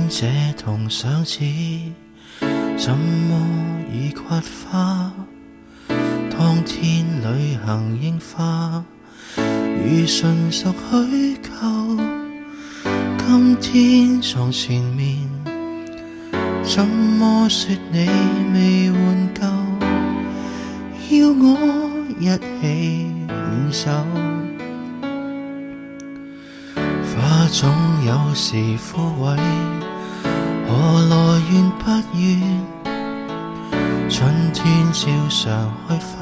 這同相似，怎麼已掘花？當天旅行櫻花，如純屬虛構。今天床前面，怎麼說你未換夠？要我一起遠走。花總有時枯萎，何來怨不怨？春天照常開花，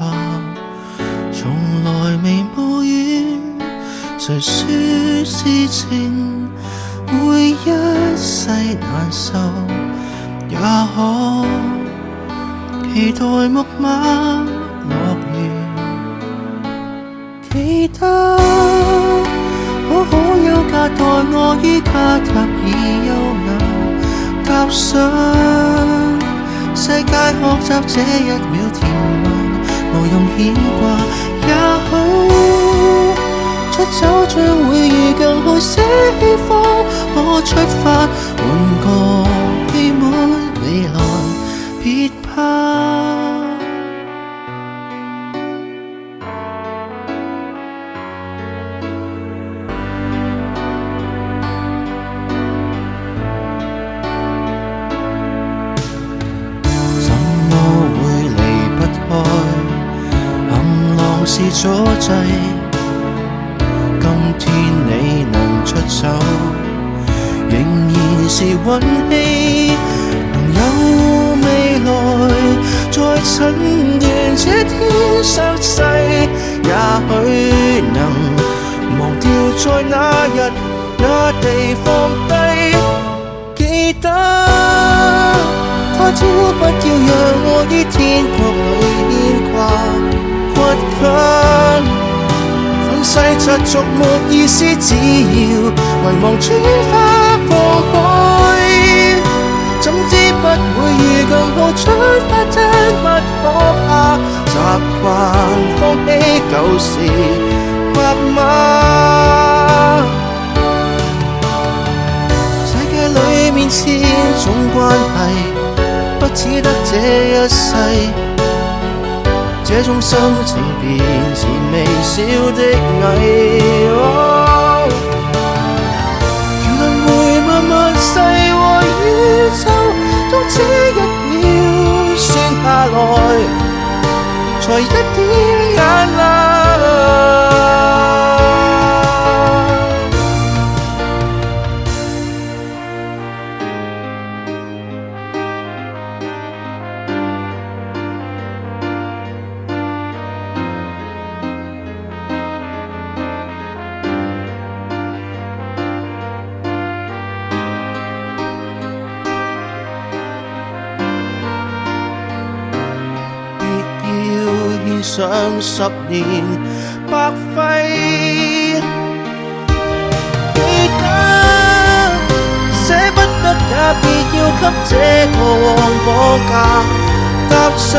從來未無怨。誰說是情會一世難受？也可期待木馬樂園。記得可有假待我於卡塔爾優雅踏上世界，學習這一秒甜蜜，無用牽掛。也許出走將會遇更好些方，可出發換個美滿未來，別怕。是阻滯，今天你能出走，仍然是運氣。能有未來，在診斷這天相識，也許能忘掉在那日那地放低。記得他朝不要讓我於天國裏牽掛。倔強憤世嫉俗沒意思，只要遺忘轉化過去，怎知不會遇更好，出發真不可怕。習慣放棄舊時白馬，世界裏面千種關係，不只得這一世。這種心情便是微小的藝。如輪迴漫漫世和宇宙中，這一秒算下來，才一點眼淚。上10年白費，記得捨不得也別要給這過往綁架。踏上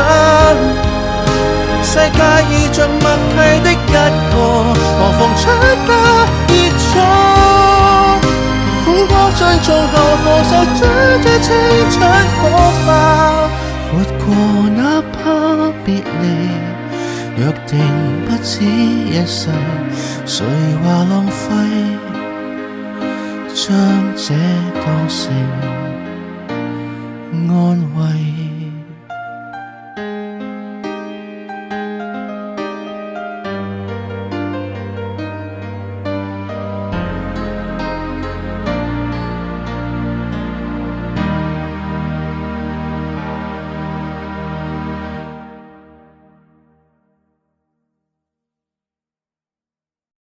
世界遇着默契的一個，何妨出家結束，苦歌將盡後放手，將這青春火化。活過哪怕別離，約定不止一世，誰話浪費？將這當成安慰。